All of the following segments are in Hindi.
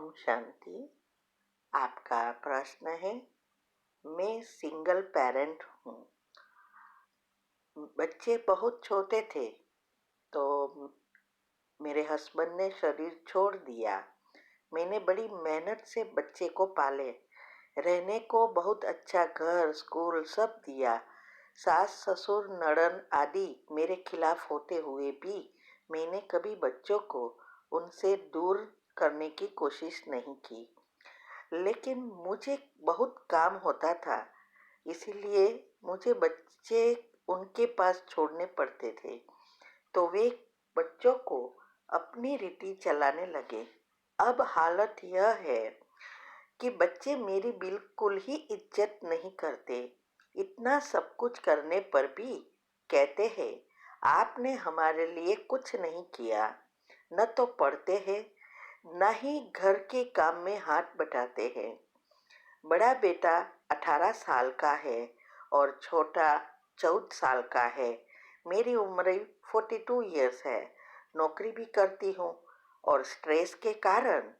ओम शांति। आपका प्रश्न है, मैं सिंगल पेरेंट हूँ। बच्चे बहुत छोटे थे तो मेरे हस्बैंड ने शरीर छोड़ दिया। मैंने बड़ी मेहनत से बच्चे को पाले, रहने को बहुत अच्छा घर, स्कूल सब दिया। सास ससुर नड़न आदि मेरे खिलाफ होते हुए भी मैंने कभी बच्चों को उनसे दूर करने की कोशिश नहीं की। लेकिन मुझे बहुत काम होता था, इसीलिए मुझे बच्चे उनके पास छोड़ने पड़ते थे, तो वे बच्चों को अपनी रीति चलाने लगे। अब हालत यह है कि बच्चे मेरी बिल्कुल ही इज्जत नहीं करते। इतना सब कुछ करने पर भी कहते हैं, आपने हमारे लिए कुछ नहीं किया। न तो पढ़ते हैं, न ही घर के काम में हाथ बटाते हैं। बड़ा बेटा 18 साल का है और छोटा 14 साल का है। मेरी उम्र 42 इयर्स है। नौकरी भी करती हूँ और स्ट्रेस के कारण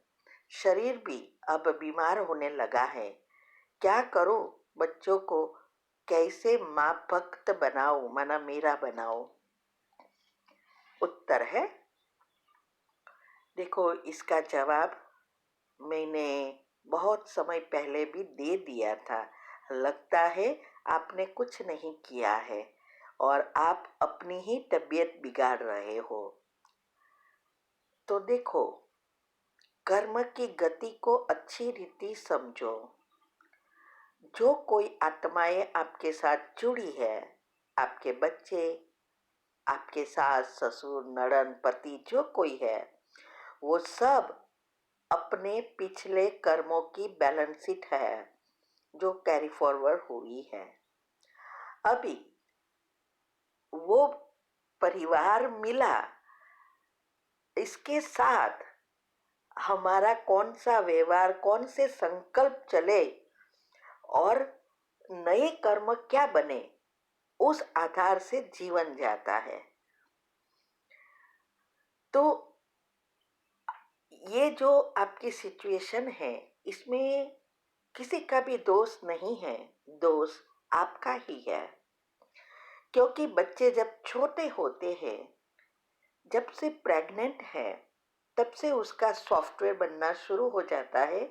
शरीर भी अब बीमार होने लगा है। क्या करूँ? बच्चों को कैसे माँ भक्त बनाऊँ, माना मेरा बनाऊँ? उत्तर है, देखो, इसका जवाब मैंने बहुत समय पहले भी दे दिया था। लगता है आपने कुछ नहीं किया है और आप अपनी ही तबीयत बिगाड़ रहे हो। तो देखो, कर्म की गति को अच्छी रीति समझो। जो कोई आत्माएं आपके साथ जुड़ी है, आपके बच्चे, आपके सास ससुर नड़न पति, जो कोई है, वो सब अपने पिछले कर्मों की बैलेंस शीट है जो कैरी फॉरवर्ड हुई है। अभी वो परिवार मिला, इसके साथ हमारा कौन सा व्यवहार, कौन से संकल्प चले और नए कर्म क्या बने, उस आधार से जीवन जाता है। तो ये जो आपकी सिचुएशन है, इसमें किसी का भी दोष नहीं है, दोष आपका ही है। क्योंकि बच्चे जब छोटे होते हैं, जब से प्रेग्नेंट है, तब से उसका सॉफ्टवेयर बनना शुरू हो जाता है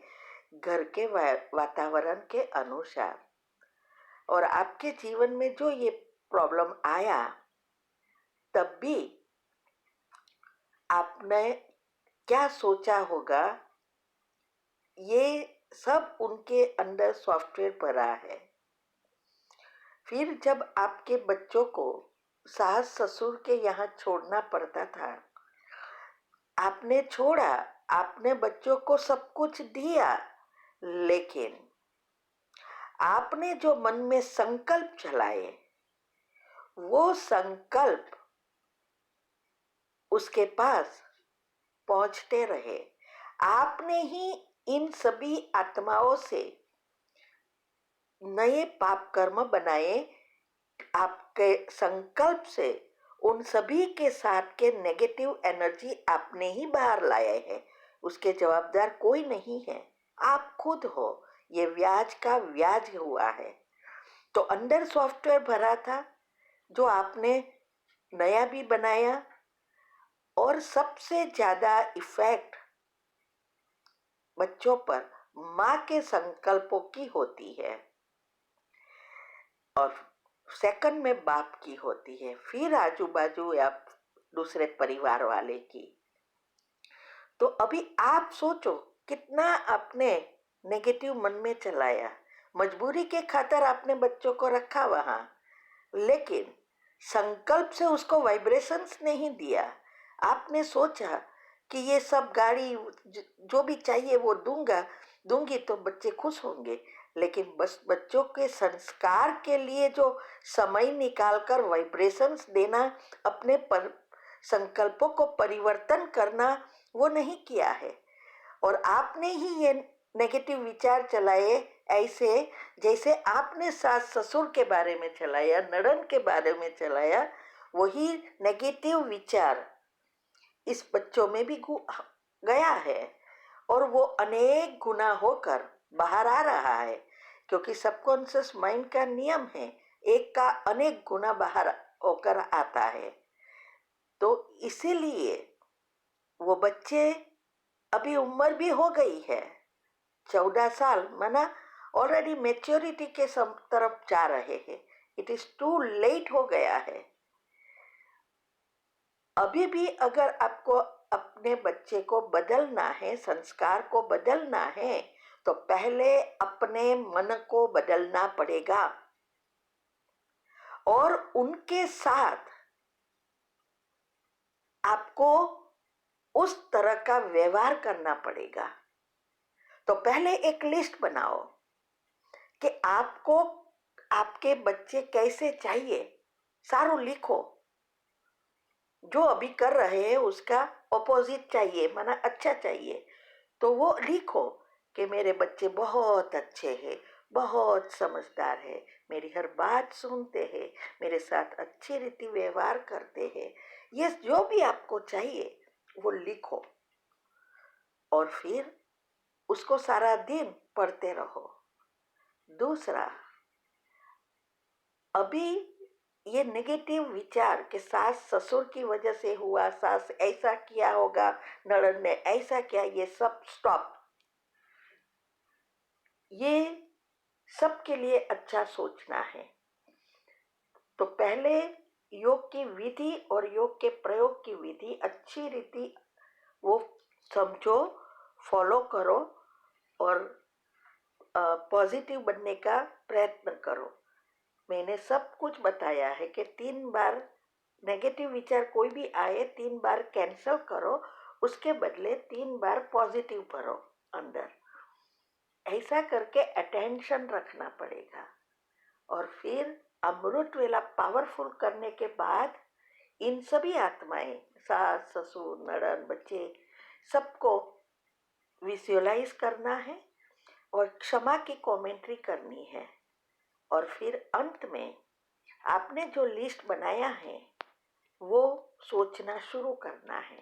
घर के वातावरण के अनुसार। और आपके जीवन में जो ये प्रॉब्लम आया, तब भी आपने क्या सोचा होगा, ये सब उनके अंदर सॉफ्टवेयर भरा है। फिर जब आपके बच्चों को सास ससुर के यहाँ छोड़ना पड़ता था, आपने छोड़ा, आपने बच्चों को सब कुछ दिया, लेकिन आपने जो मन में संकल्प चलाए, वो संकल्प उसके पास पहुंचते रहे। आपने ही इन सभी आत्माओं से नए पाप कर्म बनाए। आपके संकल्प से उन सभी के साथ के नेगेटिव एनर्जी आपने ही बाहर लाए हैं। उसके जवाबदार कोई नहीं है, आप खुद हो। ये व्याज का व्याज हुआ है। तो अंदर सॉफ्टवेयर भरा था जो आपने नया भी बनाया, और सबसे ज्यादा इफेक्ट बच्चों पर माँ के संकल्पों की होती है और सेकंड में बाप की होती है, फिर आजू बाजू या दूसरे परिवार वाले की। तो अभी आप सोचो कितना आपने नेगेटिव मन में चलाया। मजबूरी के खातिर आपने बच्चों को रखा वहां, लेकिन संकल्प से उसको वाइब्रेशंस नहीं दिया। आपने सोचा कि ये सब गाड़ी जो भी चाहिए वो दूंगी तो बच्चे खुश होंगे, लेकिन बस बच्चों के संस्कार के लिए जो समय निकालकर वाइब्रेशंस देना, अपने संकल्पों को परिवर्तन करना, वो नहीं किया है। और आपने ही ये नेगेटिव विचार चलाए, ऐसे जैसे आपने सास ससुर के बारे में चलाया, नड़न के बारे में चलाया, वही नेगेटिव विचार इस बच्चों में भी गया है। और वो अनेक गुना होकर बाहर आ रहा है, क्योंकि सबकॉन्शियस माइंड का नियम है, एक का अनेक गुना बाहर होकर आता है। तो इसीलिए वो बच्चे, अभी उम्र भी हो गई है 14 साल, माना ऑलरेडी मेच्योरिटी के तरफ जा रहे हैं। इट इज टू लेट हो गया है। अभी भी अगर आपको अपने बच्चे को बदलना है, संस्कार को बदलना है, तो पहले अपने मन को बदलना पड़ेगा और उनके साथ आपको उस तरह का व्यवहार करना पड़ेगा। तो पहले एक लिस्ट बनाओ कि आपको आपके बच्चे कैसे चाहिए, सारू लिखो। जो अभी कर रहे हैं उसका ऑपोजिट चाहिए, माना अच्छा चाहिए, तो वो लिखो कि मेरे बच्चे बहुत अच्छे हैं, बहुत समझदार है, मेरी हर बात सुनते हैं, मेरे साथ अच्छी रीति व्यवहार करते हैं। ये जो भी आपको चाहिए वो लिखो और फिर उसको सारा दिन पढ़ते रहो। दूसरा, अभी ये नेगेटिव विचार कि सास ससुर की वजह से हुआ, सास ऐसा किया होगा, ननद ने ऐसा किया, ये सब स्टॉप। ये सबके लिए अच्छा सोचना है। तो पहले योग की विधि और योग के प्रयोग की विधि अच्छी रीति वो समझो, फॉलो करो और पॉजिटिव बनने का प्रयत्न करो। मैंने सब कुछ बताया है कि 3 बार नेगेटिव विचार कोई भी आए 3 बार कैंसल करो, उसके बदले 3 बार पॉजिटिव भरो अंदर। ऐसा करके अटेंशन रखना पड़ेगा। और फिर अमृत वेला पावरफुल करने के बाद इन सभी आत्माएं, सास ससुर नड़न बच्चे, सबको विजुअलाइज करना है और क्षमा की कमेंट्री करनी है। और फिर अंत में आपने जो लिस्ट बनाया है वो सोचना शुरू करना है।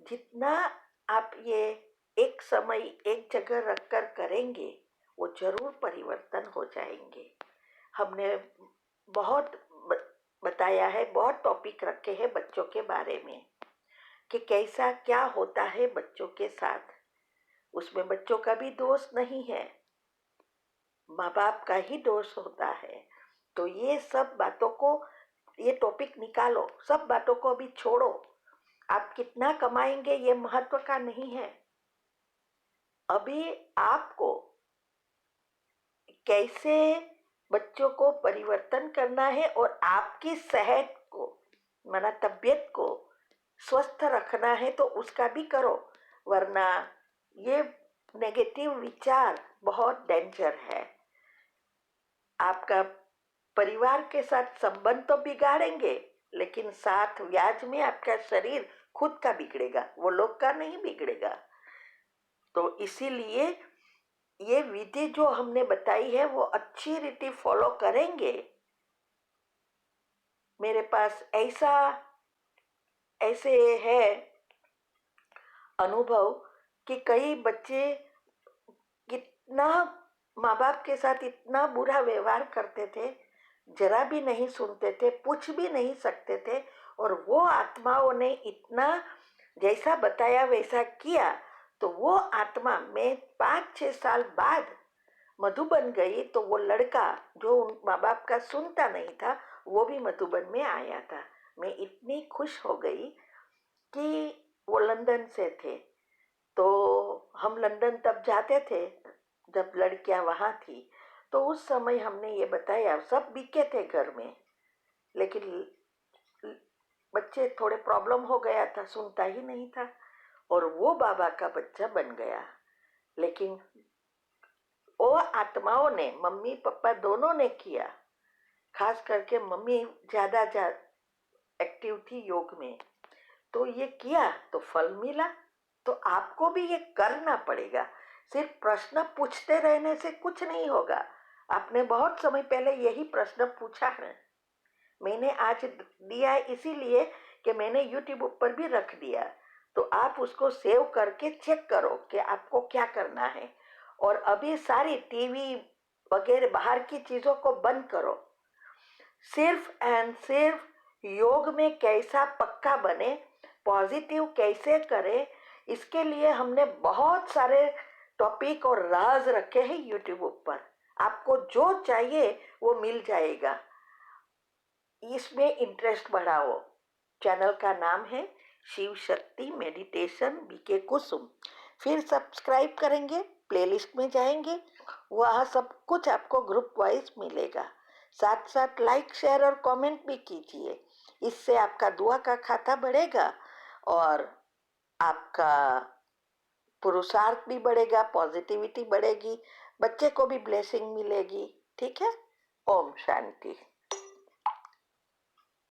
जितना आप ये एक समय एक जगह रखकर करेंगे वो जरूर परिवर्तन हो जाएंगे। हमने बहुत बताया है, बहुत टॉपिक रखे हैं बच्चों के बारे में कि कैसा क्या होता है बच्चों के साथ। उसमें बच्चों का भी दोष नहीं है, माँ बाप का ही दोष होता है। तो ये सब बातों को, ये टॉपिक निकालो, सब बातों को अभी छोड़ो। आप कितना कमाएंगे ये महत्व का नहीं है। अभी आपको कैसे बच्चों को परिवर्तन करना है और आपकी सेहत को, माना तबीयत को स्वस्थ रखना है, तो उसका भी करो। वरना ये नेगेटिव विचार बहुत डेंजर है। आपका परिवार के साथ संबंध तो बिगाड़ेंगे, लेकिन साथ व्याज में आपका शरीर खुद का बिगड़ेगा, वो लोग का नहीं बिगड़ेगा। तो इसीलिए ये विधि जो हमने बताई है वो अच्छी रीति फॉलो करेंगे। मेरे पास ऐसे है अनुभव कि कई बच्चे कितना माँ बाप के साथ इतना बुरा व्यवहार करते थे, जरा भी नहीं सुनते थे, पूछ भी नहीं सकते थे, और वो आत्माओं ने इतना जैसा बताया वैसा किया। तो वो आत्मा में 5-6 साल बाद मधुबन गई, तो वो लड़का जो माँ बाप का सुनता नहीं था वो भी मधुबन में आया था। मैं इतनी खुश हो गई कि वो लंदन से थे। तो हम लंदन तब जाते थे जब लड़कियां वहाँ थी। तो उस समय हमने ये बताया, सब बिके थे घर में, लेकिन बच्चे थोड़े प्रॉब्लम हो गया था, सुनता ही नहीं था, और वो बाबा का बच्चा बन गया। लेकिन वो आत्माओं ने, मम्मी पापा दोनों ने किया, खास करके मम्मी ज्यादा एक्टिव थी योग में, तो ये किया तो फल मिला। तो आपको भी ये करना पड़ेगा। सिर्फ प्रश्न पूछते रहने से कुछ नहीं होगा। आपने बहुत समय पहले यही प्रश्न पूछा है, मैंने आज दिया है इसीलिए कि मैंने यूट्यूब पर भी रख दिया। तो आप उसको सेव करके चेक करो कि आपको क्या करना है। और अभी सारी टीवी वगैरह बाहर की चीज़ों को बंद करो। सिर्फ एंड सिर्फ योग में कैसा पक्का बने, पॉजिटिव कैसे करें, इसके लिए हमने बहुत सारे टॉपिक और राज रखे हैं यूट्यूब पर। आपको जो चाहिए वो मिल जाएगा। इसमें इंटरेस्ट बढ़ाओ। चैनल का नाम है शिव शक्ति मेडिटेशन बीके कुसुम। फिर सब्सक्राइब करेंगे, प्लेलिस्ट में जाएंगे, वहाँ सब कुछ आपको ग्रुप वाइज मिलेगा। साथ साथ लाइक शेयर और कमेंट भी कीजिए। इससे आपका दुआ का खाता बढ़ेगा और आपका पुरुषार्थ भी बढ़ेगा, पॉजिटिविटी बढ़ेगी, बच्चे को भी ब्लेसिंग मिलेगी। ठीक है। ओम शांति।